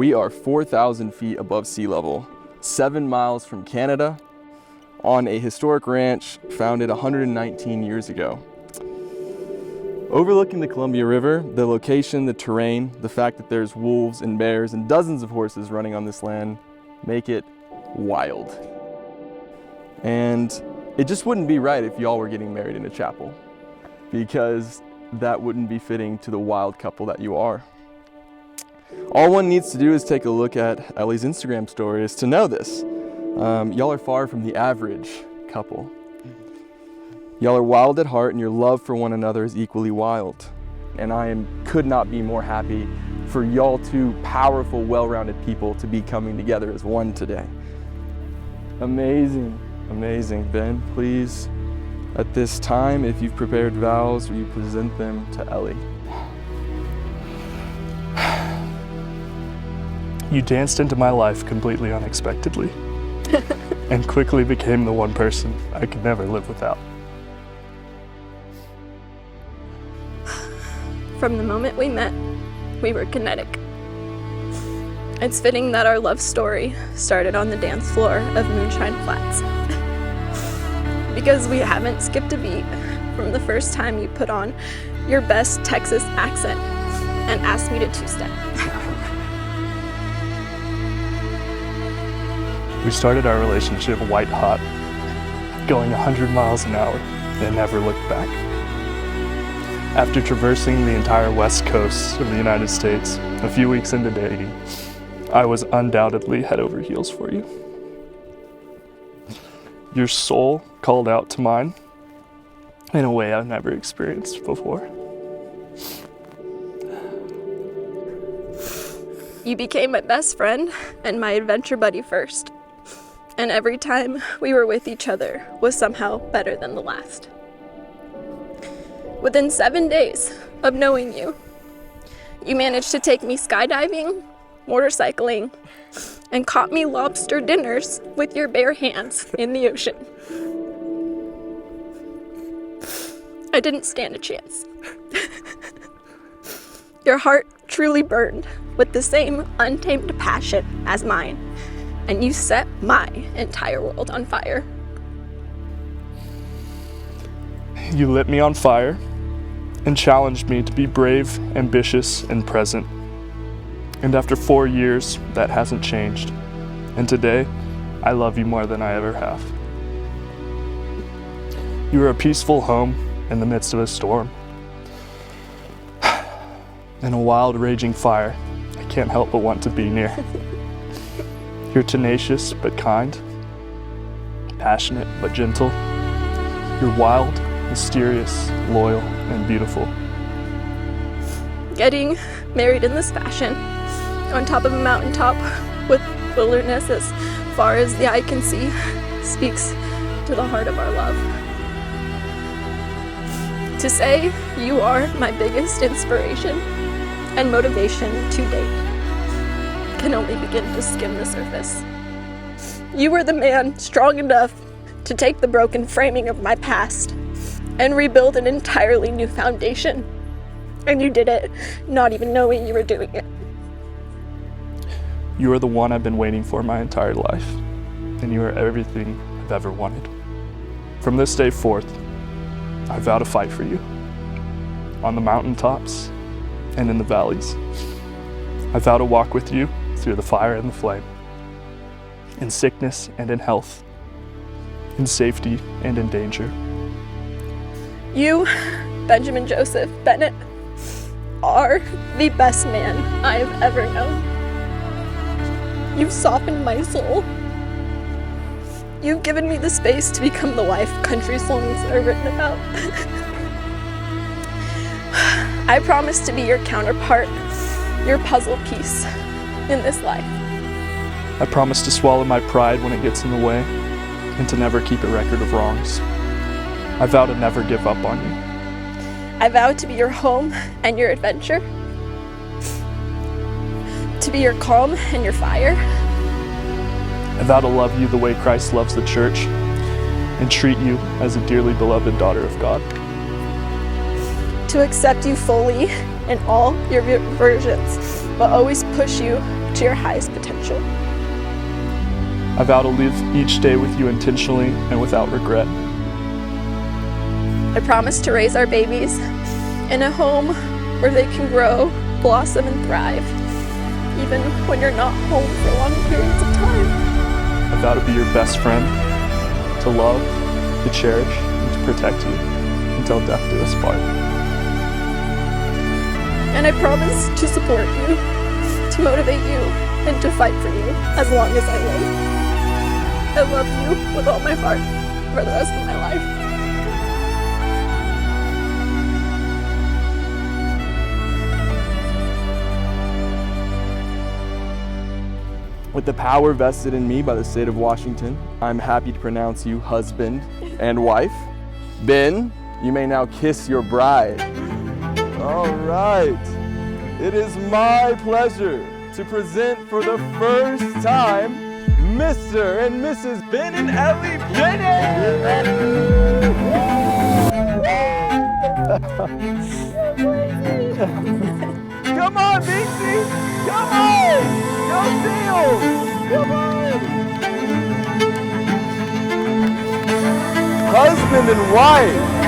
We are 4,000 feet above sea level, 7 miles from Canada, on a historic ranch founded 119 years ago. Overlooking the Columbia River, the location, the terrain, the fact that there's wolves and bears and dozens of horses running on this land make it wild. And it just wouldn't be right if y'all were getting married in a chapel, because that wouldn't be fitting to the wild couple that you are. All one needs to do is take a look at Ellie's Instagram stories to know this. Y'all are far from the average couple. Y'all are wild at heart, and your love for one another is equally wild. And could not be more happy for y'all two powerful, well-rounded people to be coming together as one today. Amazing, amazing. Ben, please, at this time, if you've prepared vows, will you present them to Ellie? You danced into my life completely unexpectedly and quickly became the one person I could never live without. From the moment we met, we were kinetic. It's fitting that our love story started on the dance floor of Moonshine Flats. Because we haven't skipped a beat from the first time you put on your best Texas accent and asked me to two-step. We started our relationship white hot, going 100 miles an hour, and never looked back. After traversing the entire west coast of the United States, a few weeks into dating, I was undoubtedly head over heels for you. Your soul called out to mine in a way I've never experienced before. You became my best friend and my adventure buddy first. And every time we were with each other was somehow better than the last. Within 7 days of knowing you, you managed to take me skydiving, motorcycling, and caught me lobster dinners with your bare hands in the ocean. I didn't stand a chance. Your heart truly burned with the same untamed passion as mine, and you set my entire world on fire. You lit me on fire and challenged me to be brave, ambitious, and present. And after 4 years, that hasn't changed. And today, I love you more than I ever have. You are a peaceful home in the midst of a storm. In a wild, raging fire, I can't help but want to be near. You're tenacious but kind, passionate but gentle. You're wild, mysterious, loyal, and beautiful. Getting married in this fashion, on top of a mountaintop with wilderness as far as the eye can see, speaks to the heart of our love. To say you are my biggest inspiration and motivation to date can only begin to skim the surface. You were the man strong enough to take the broken framing of my past and rebuild an entirely new foundation. And you did it not even knowing you were doing it. You are the one I've been waiting for my entire life, and you are everything I've ever wanted. From this day forth, I vow to fight for you, on the mountaintops and in the valleys. I vow to walk with you through the fire and the flame, in sickness and in health, in safety and in danger. You, Benjamin Joseph Bennett, are the best man I have ever known. You've softened my soul. You've given me the space to become the wife country songs are written about. I promise to be your counterpart, your puzzle piece in this life. I promise to swallow my pride when it gets in the way, and to never keep a record of wrongs. I vow to never give up on you. I vow to be your home and your adventure, to be your calm and your fire. I vow to love you the way Christ loves the church, and treat you as a dearly beloved daughter of God. To accept you fully in all your versions, but always push you to your highest potential. I vow to live each day with you intentionally and without regret. I promise to raise our babies in a home where they can grow, blossom, and thrive, even when you're not home for long periods of time. I vow to be your best friend, to love, to cherish, and to protect you until death do us part. And I promise to support you, to motivate you, and to fight for you as long as I live. I love you with all my heart for the rest of my life. With the power vested in me by the state of Washington, I'm happy to pronounce you husband and wife. Ben, you may now kiss your bride. All right. It is my pleasure to present for the first time Mr. and Mrs. Ben and Elle Ben. Come on, Binksy! Come on! Go deal! Come on! Husband and wife!